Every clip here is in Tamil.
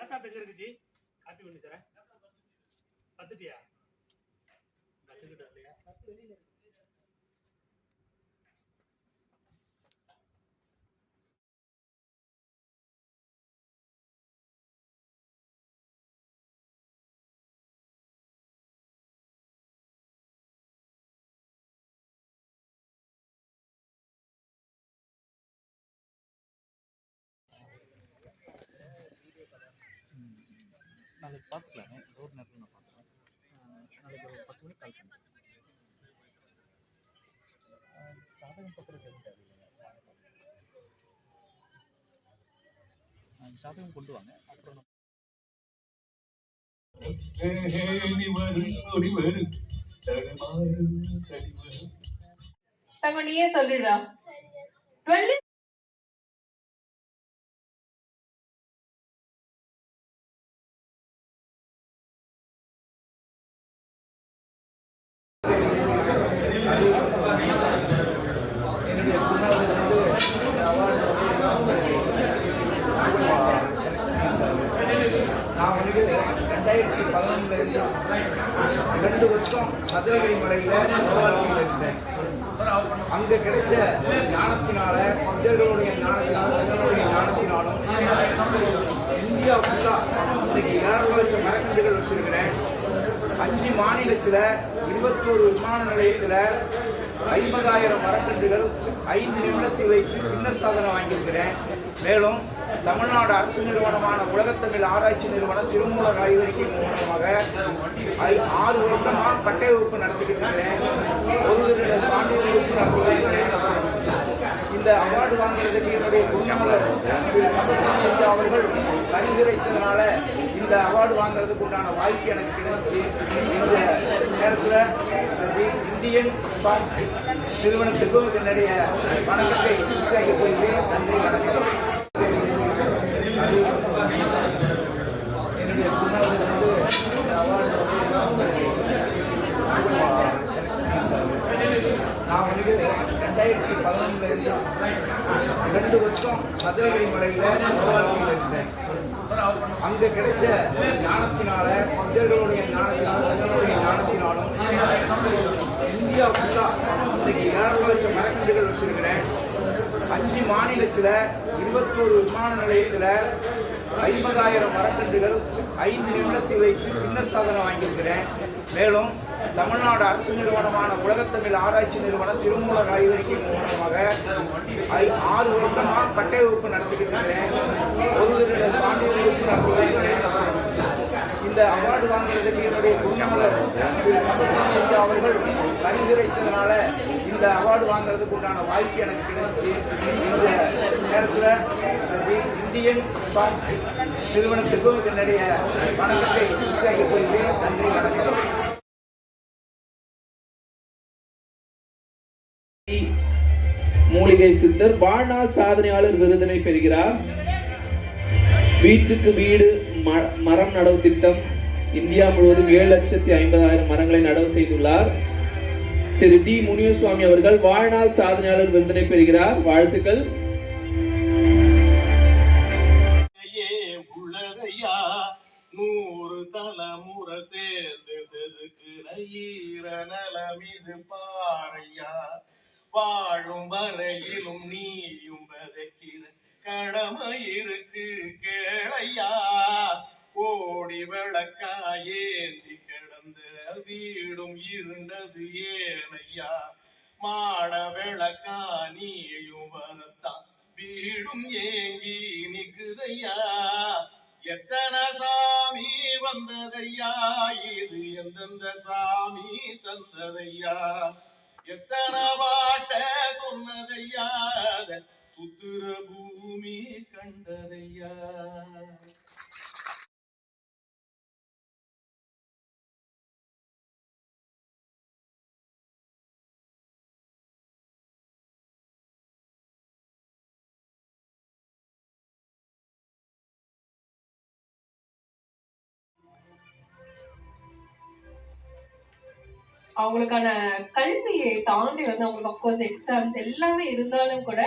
லேப்டாப் எங்க இருக்குச்சு? காப்பி பண்ணி தரேன். கத்துட்டியா? கத்துக்கிட்டா இல்லையா? கத்து வெளியில இருக்கு. நாளைக்கு பார்த்துக்கலாங்க. ஒரு நேரத்தில் நான் பார்க்குறேன். நாளைக்கு ஒரு 10 மணிக்கு கால் பண்ணுறேன். ஜாதகம் பத்திரம் எதுவும் தேவையில்லைங்க. ஜாதகம் கொண்டு வாங்க. அப்புறம் நீயே சொல்லிடுறா. நான் வந்து 2011 2 வருஷம் மதுரை மலையில் வாழ்க்கையில் இருந்தேன். அங்கே கிடைச்ச ஞானத்தினால, பக்தர்களுடைய ஞானத்தினாலும் இந்தியா ஃபுல்லாக இன்னைக்கு 2 லட்சம் மரக்கன்றுகள் வச்சிருக்கிறேன். 5 மாநிலத்தில் 21 விமான நிலையத்தில் 50,000 மரக்கன்றுகள் 5 நிமிடத்தில் வைத்து கின்னஸ் சாதனை வாங்கியிருக்கிறேன். மேலும் தமிழ்நாடு அரசு நிறுவனமான உலகத்தமிழ் ஆராய்ச்சி நிறுவனம் திருமூலர் ஆய்வறிக்கை மூலமாக 6 வருஷமாக பட்டய வகுப்பு நடத்திக்கிட்டு இருக்கிறேன். ஒரு சான்றிதழ் வகுப்பு நடத்திக்கிறேன். இந்த அவார்டு வாங்குறதுக்கு என்னுடைய குருநாதர் திரு கந்தசாமி அவர்கள் பரிந்துரைத்ததுனால இந்த அவார்டு வாங்குறதுக்கு உண்டான வாய்ப்பு எனக்கு கிடைச்சி இந்த நேரத்தில் இந்தியன் சாங் நிறுவனத்துக்கும் என்னுடைய வணக்கத்தை உற்சாகிக் கொள்கிறேன். நன்றி, வணக்கம். என்னுடைய குருநாதர் வந்து இந்த அவார்டு நான் வந்து 2011 2 வருஷம் மதுரை மலையில் வாழ்க்கையில் இருந்தேன். அங்கே கிடைச்ச ஞானத்தினால, பக்தர்களுடைய ஞானத்தினாலும் இந்தியா ஃபுல்லாக இன்னைக்கு 2 லட்சம் மரக்கன்றுகள் வச்சிருக்கிறேன். 5 மாநிலத்தில் 21 விமான நிலையத்தில் 50,000 மரக்கன்றுகள் 5 நிமிடத்தில் வைத்து கின்னஸ் சாதனை வாங்கியிருக்கிறேன். மேலும் தமிழ்நாடு அரசு நிறுவனமான உலகத்தமிழ் ஆராய்ச்சி நிறுவனம் திருமூலர் ஆய்வறிக்கை மூலமாக 6 வருஷமாக பட்டய வகுப்பு நடத்திக்கிட்டு இருக்கிறேன். ஒரு சான்றிதழ் வகுப்பு நடத்திக்கிறேன். இந்த அவார்டு வாங்குறதுக்கு என்னுடைய குருநாதர் திரு கந்தசாமி அவர்கள் பரிந்துரைத்ததுனால இந்த அவார்டு வாங்குறதுக்கு உண்டான வாய்ப்பு எனக்கு கிடைச்சி இந்த நேரத்தில் இந்தியன் சாங் நிறுவனத்துக்கும் என்னுடைய வணக்கத்தை உற்சாகிக் கொள்கிறேன். நன்றி, வணக்கம். மூலிகை சித்தர் வாழ்நாள் சாதனையாளர் விருதினை பெறுகிறார். வீட்டுக்கு வீடு மரம் நடவு திட்டம் இந்தியா முழுவதும் 7,50,000 மரங்களை நடவு செய்துள்ளார். திரு டி முனியசுவாமி அவர்கள் வாழ்நாள் சாதனையாளர் விருதினை பெறுகிறார். வாழ்த்துக்கள். உள்ளதையா 100 தலைமுறை சேர்ந்து செதுக்குற ஈர நலம் இது பாறையா. வாழும் வரையிலும் நீயும் வதைக்கிற கடமை இருக்கு கேளையா. ஓடி விளக்கா ஏந்தி கிடந்த வீடும் இருண்டது ஏனையா. மாட விளக்கா நீயும் வரத்தா வீடும் ஏங்கி நிக்குதையா. எத்தனை சாமி வந்ததையா, இது எந்தெந்த சாமி தந்ததையா. எத்தனை பாட்ட சொன்னதையா, சுத்துற பூமி கண்டதையா. அவங்களுக்கான கல்வியை தாண்டி வந்து அவங்களுக்கு அப்கோர்ஸ் எக்ஸாம்ஸ் எல்லாமே இருந்தாலும் கூட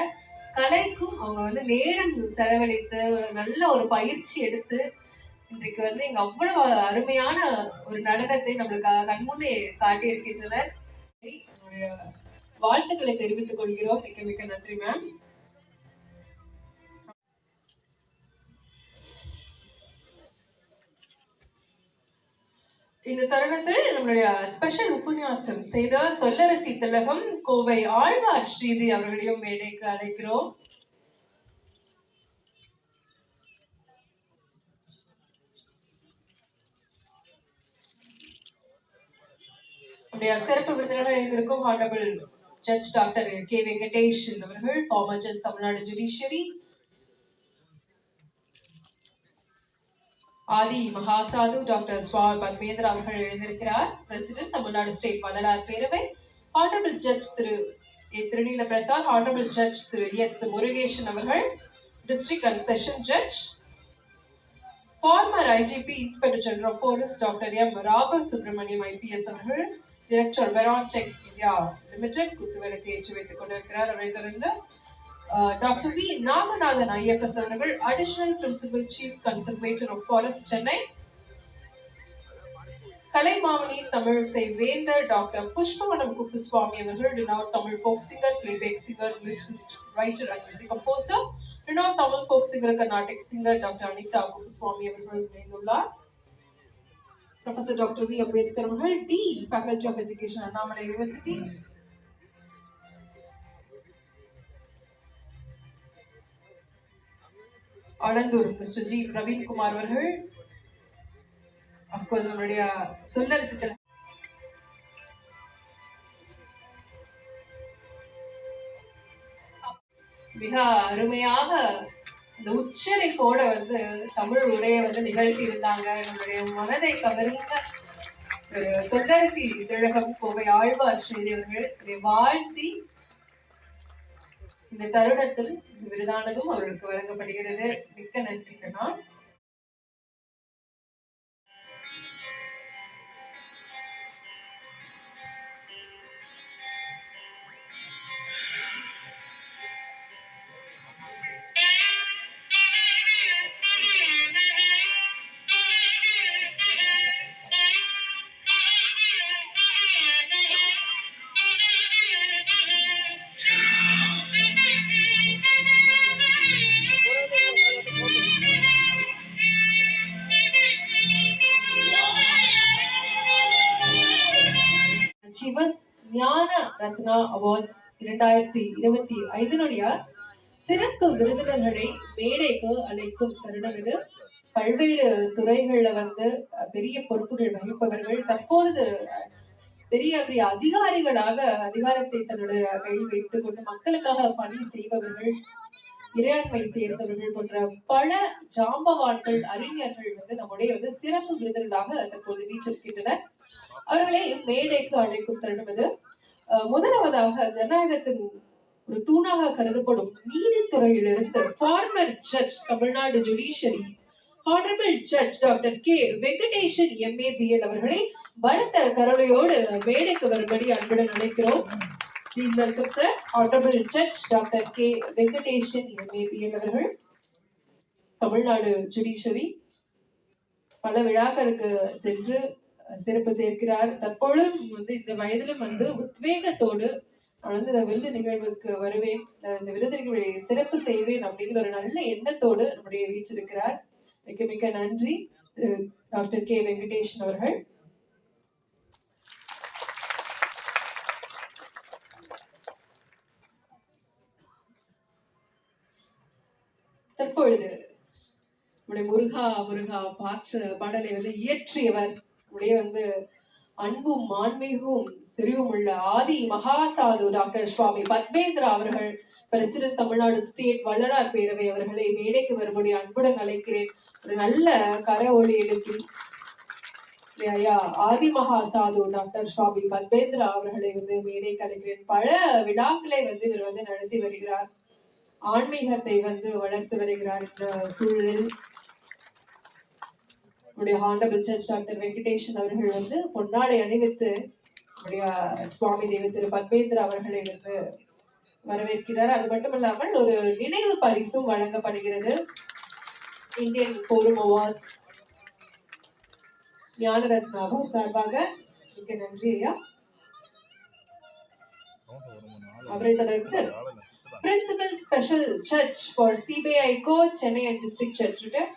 கலைக்கும் அவங்க வந்து நேரம் செலவழித்து நல்ல ஒரு பயிற்சி எடுத்து இன்றைக்கு வந்து இங்க அவ்வளவு அருமையான ஒரு நடனத்தை நம்மளுக்கு கண்முன்னே காட்டி இருக்கின்றனர். நம்முடைய வாழ்த்துக்களை தெரிவித்துக் கொள்கிறோம். மிக்க மிக்க நன்றி மேம். இந்த தருணத்தில் நம்மளுடைய ஸ்பெஷல் உபன்யாசம் செய்த சொல்லரசி திலகம் கோவை ஆழ்வார் ஸ்ரீதி அவர்களையும் மேடைக்கு அழைக்கிறோம். நம்முடைய சிறப்பு விருந்தினர்கள் இணைந்திருக்கும் honourable judge doctor K Venkatesan அவர்கள், ஃபார்மர் ஜட்ஜ் தமிழ்நாடு ஜுடிஷியரி, ஆதி மகாசாது டாக்டர் சுவாமி பத்மேந்திரா அவர்கள் எழுந்திருக்கிறார். பிரசிடென்ட் தமிழ்நாடு ஸ்டேட் வள்ளலார் பேரவை, honourable judge Thiru A Thiruneela Prasad, honourable judge Thiru S Murugesan அவர்கள், district and session judge, former IGP inspector general of police doctor M Raghav Subramaniam IPS அவர்கள், டைரக்டர் வெரான்டெக் இந்தியா லிமிடெட் குத்துவிளக்கு ஏற்றி வைத்துக் கொண்டிருக்கிறார். அவரை தொடர்ந்து டாக்டர் வி நாகநாதன் ஐஎஃப்எஸ் அவர்கள், additional principal chief conservator of forest Chennai, Kalaimamani தமிழிசை வேந்தர் டாக்டர் புஷ்பவனம் குப்புசுவாமி அவர்கள், renowned Tamil folk singer, playback singer, lyricist, writer and music composer, renowned Tamil folk singer, Carnatic singer doctor Anitha Kuppusamy அவர்கள் இணைந்துள்ளார். ப்ரொஃபசர் டாக்டர் வி அம்பேத்கர் அவர்கள், dean faculty of education, Annamalai university, Alandur mister G Praveenkumar அவர்கள், அப்கோர்ஸ் நம்மளுடைய சொல்லரசி மிக அருமையாக இந்த உச்சரிப்போட வந்து தமிழ் உரையை வந்து நிகழ்த்தி இருந்தாங்க. நம்மளுடைய மனதை கவர்ந்த ஒரு சொல்லரசி திலகம் கோவை ஆழ்வார் ஸ்ரீதி அவர்கள் வாழ்த்தி இந்த தருணத்தில் விருதானதும் அவர்களுக்கு வழங்கப்படுகிறது. மிக்க நன்றிங்கண்ணா. ஞான ரத்னா அவார்ட்ஸ் 2025 சிறப்பு விருந்தினர்களை மேடைக்கு அழைக்கும் தருணம் இது. பல்வேறு துறைகள்ல வந்து பெரிய பொறுப்புகள் வகிப்பவர்கள், தற்பொழுது பெரிய பெரிய அதிகாரிகளாக அதிகாரத்தை தன்னுடைய கையில் வைத்துக் கொண்டு மக்களுக்காக பணி செய்பவர்கள், இறையாண்மை சேர்ந்தவர்கள் போன்ற பல ஜாம்பவான்கள், அறிஞர்கள் வந்து நம்முடைய வந்து சிறப்பு விருதுகளாக தற்போது வீற்றிருக்கின்றனர். அவர்களை மேடைக்கு அழைக்கும் தருணம் இது. முதலாவதாக ஜனநாயகத்தின் ஒரு தூணாக கருதப்படும் நீதித்துறையிலிருந்து former judge Tamil Nadu judiciary honourable judge doctor K Venkatesan MABL அவர்களை பலத்த கருணையோடு மேடைக்கு வரும்படி அன்புடன் அழைக்கிறோம். Honourable judge doctor K Venkatesan MABL அவர்கள் தமிழ்நாடு ஜுடிஷியரி பல விழாக்களுக்கு சென்று சிறப்பு சேர்க்கிறார். தற்பொழுதும் வந்து இந்த வயதிலும் வந்து உத்வேகத்தோடு நான் வந்து இந்த விருது நிகழ்வுக்கு வருவேன், இந்த விருது சிறப்பு செய்வேன் அப்படிங்கிற ஒரு நல்ல எண்ணத்தோடு நம்முடைய வீற்றிருக்கிறார். மிக மிக நன்றி டாக்டர் கே வெங்கடேஷன் அவர்கள். தற்பொழுது முருகா முருகா பாடலை வந்து இயற்றியவர் உடைய வந்து அன்பும் ஆன்மீகமும் செறிவும் உள்ள ஆதி மகாசாது டாக்டர் சுவாமி பத்மேந்திரா அவர்கள், பிரசிடென்ட் தமிழ்நாடு ஸ்டேட் வள்ளலார் பேரவை அவர்களை மேடைக்கு வரும்படி அன்புடன் அழைக்கிறேன். ஒரு நல்ல கர ஒளி எழுப்பி ஆதி மகாசாது டாக்டர் சுவாமி பத்மேந்திரா அவர்களை வந்து மேடைக்கு அழைக்கிறேன். பல விழாக்களை வந்து இவர் வந்து நடத்தி வருகிறார், ஆன்மீகத்தை வந்து வளர்த்து வருகிறார். இந்த சூழலில் ஹானரபிள் ஜட்ஜ் டாக்டர் வெங்கடேஷன் அவர்கள் வந்து பொன்னாடை அணிவித்து சுவாமி தேவ திரு பத்மேந்திரா அவர்களை வந்து வரவேற்கிறார். அது மட்டுமல்லாமல் ஒரு நினைவு பரிசும் வழங்கப்படுகிறது. Indian forum awards Gnanaratna award சார்பாக மிக்க நன்றி ஐயா. அவரை தொடர்ந்து principal special judge for CBI court Chennai and district judge retired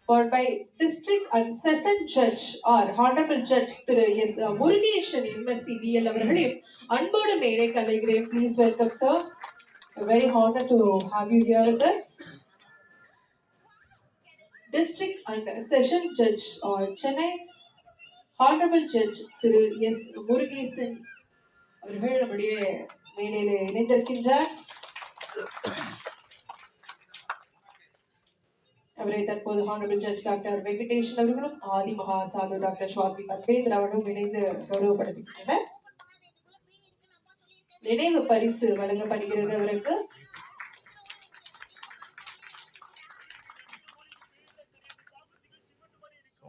for by district and session judge or honorable judge Thiru S Murugesan MSc BL அவர்களே அன்போடு மேடை கலைகிறேன். Please welcome sir. A very honor to have you here with us. District and session judge or Chennai honorable judge Thiru S Murugesan அவர்கள் நம்முடைய மேடையில் இணைந்திருக்கின்றார். அவரை தற்போது ஹானரபிள் ஜட்ஜ் டாக்டர் வெங்கடேஷன் அவர்களும் ஆதி மகா சாது டாக்டர் சுவாமி பத்மேந்திர அவர்களும் இணைந்து கௌரவப்படுத்துகின்றனர். நினைவு பரிசு வழங்கப்படுகிறது அவருக்கு.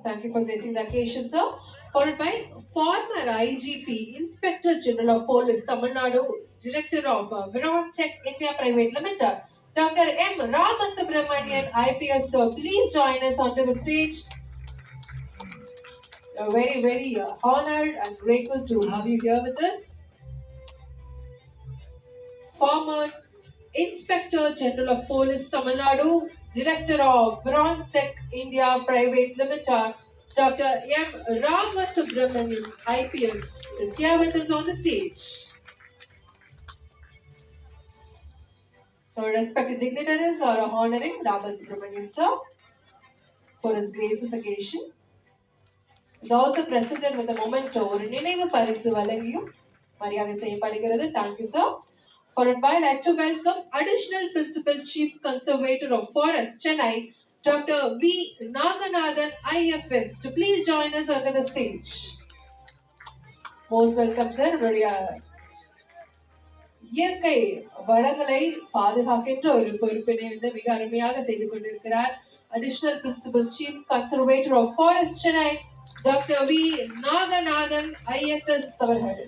Thank you for gracing the occasion, sir. Followed by former IGP, Inspector General of Police, Tamil Nadu, Director of Virotech India Private Limited, Dr. M. Ramasubramanian, IPS. So please join us onto the stage. We are very, very honored and grateful to have you here with us. Former Inspector General of Police, Tamil Nadu, Director of Virotech India Private Limited, Dr. M. Ramasubramanian, IPS, is here with us on the stage. So, respected dignitaries are honoring Ramasubramanian sir for his gracious occasion. Is also presented with a memento ஒரு நினைவு பரிசு வழங்கியும் மரியாதை செய்யப்படுகிறது. Thank you sir. Followed by, I'd like to welcome Additional Principal Chief Conservator of Forest, Chennai, Dr. V. Naganathan, IFS, to please join us onto the stage. Most welcome sir. இயற்கை வளங்களை பாதுகாக்கின்ற ஒரு பொறுப்பினை வந்து மிக அருமையாக செய்து கொண்டிருக்கிறார் additional principal chief conservator of forest Chennai doctor V Naganathan IFS அவர்கள்.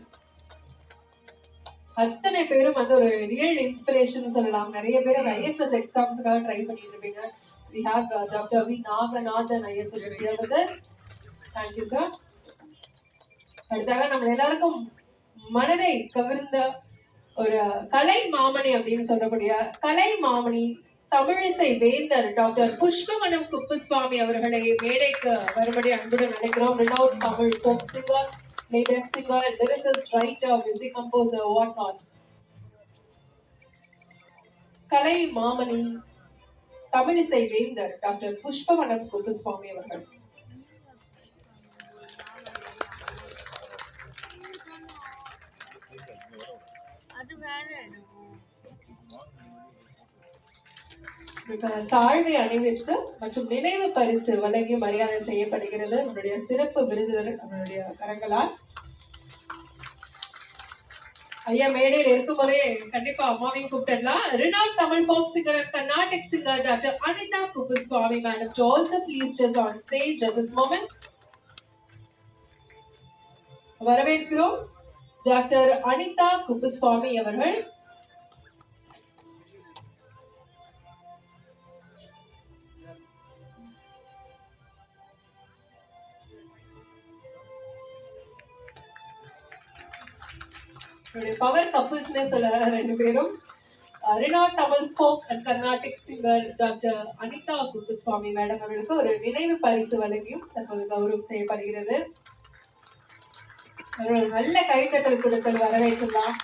அத்தனை பேரும் வந்து ஒரு ரியல் இன்ஸ்பிரேஷன் சொல்லலாம். நிறைய பேர் IFS எக்ஸாம்ஸ்க்காக ட்ரை பண்ணிட்டு இருப்பீங்க. We have Dr. V. Naganathan IFS here with us. Thank you sir. அடுத்தாக நம்ம எல்லாருக்கும் மனதை கவர்ந்த ஒரு கலை மாமணி அப்படின்னு சொல்லக்கூடிய கலை மாமணி தமிழிசை வேந்தர் டாக்டர் புஷ்பவனம் குப்புசுவாமி அவர்களை மேடைக்கு வரும்படி அன்புடன் நினைக்கிறோம். renowned Tamil folk singer, playback singer, lyricist, writer, music composer, what not. கலை மாமணி தமிழிசை வேந்தர் டாக்டர் புஷ்பவனம் குப்புசுவாமி அவர்கள். சால்வை அணிவித்து மற்றும் நினைவு பரிசு வழங்கி மரியாதை செய்யப்படுகிறது. நம்மளுடைய சிறப்பு விருதுகள் நம்மளுடைய கரங்களால். ஐயா மேடையில் இருக்கும் போதே கண்டிப்பா அம்மாவையும் கூப்பிடலாம். renowned Tamil folk singer and Carnatic singer Dr. Anitha Kuppuswamy madam to also please just on stage at this moment. வரவேற்கிறோம் டாக்டர் அனிதா குப்புசுவாமி அவர்கள். பவர் கப்புள்ஸ்னே சொல்ல ரெண்டு பேரும். renowned Tamil folk and Carnatic singer doctor Anitha Kuppusamy madam அவர்களுக்கு ஒரு நினைவு பரிசு வழங்கியும் தற்போது கௌரவம் செய்யப்படுகிறது. ஒரு நல்ல கைத்தட்டல் கொடுத்தல் வரவேற்கலாம்.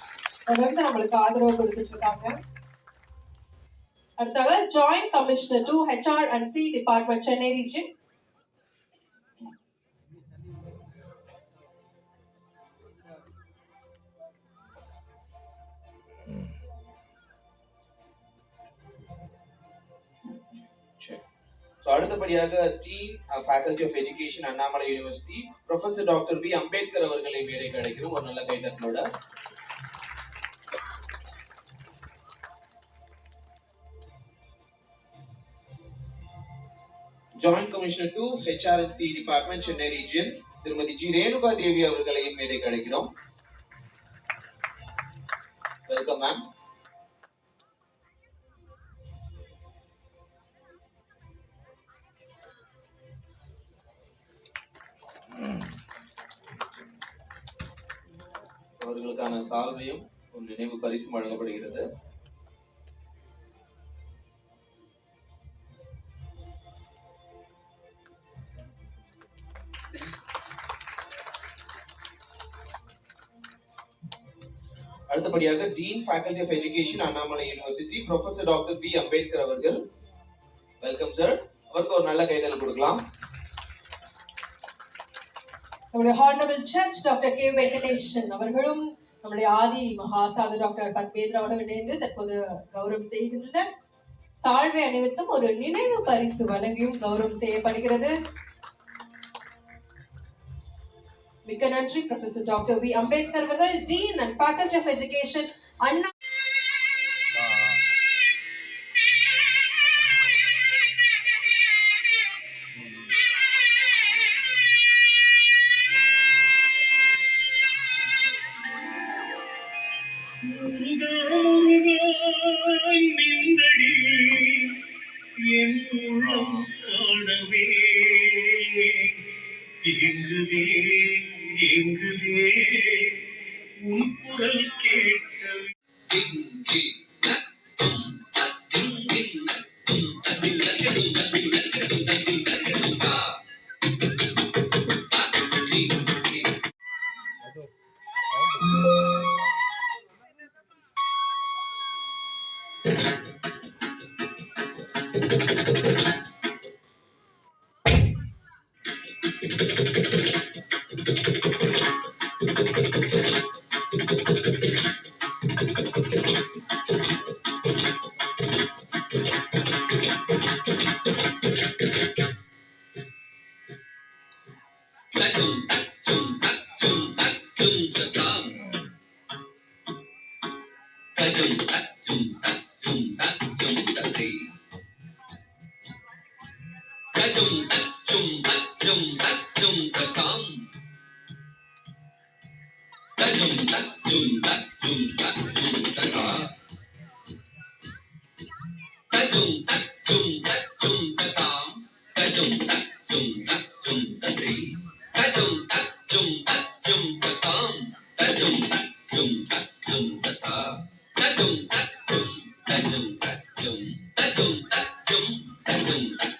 தொடர்ந்து நம்மளுக்கு ஆதரவு கொடுத்துட்டு இருக்காங்க. அடுத்தாக joint commissioner to HR and C department Chennai region அடுத்தபடியாக dean faculty of education Annamalai university professor doctor P Ambedkar அவர்களை மேடைக்கு அழைக்கிறோம் ஒரு நல்ல கைதட்டலோட. Joint commissioner to HR and C department Chennai region திருமதி ஜி ரேணுகா தேவி அவர்களையும் மேடைக்கு அழைக்கிறோம். Welcome ma'am. அவர்களுக்கான சால்வையும் ஒரு நினைவு பரிசும் வழங்கப்படுகிறது. அடுத்தபடியாக dean faculty of education Annamalai university professor doctor P Ambedkar அவர்கள். Welcome sir. அவருக்கு ஒரு நல்ல கைதல் கொடுக்கலாம். நம்முடைய honourable judge doctor K Venkatesan அவர்களும் நம்முடைய ஆதி மகாசாது டாக்டர் பத்மேந்திராவோடு இணைந்து தற்போது கௌரவம் செய்கின்றனர். சால்வை அணிவித்தும் ஒரு நினைவு பரிசு வழங்கியும் கௌரவம் செய்யப்படுகிறது. மிக்க நன்றி ப்ரொஃபசர் டாக்டர் வி அம்பேத்கர் அவர்கள், dean and faculty of education Anna. நின்றடி என் உள்ளம் காணவே எங்குதே எங்குதே உன் குரல் கேட்க. Dum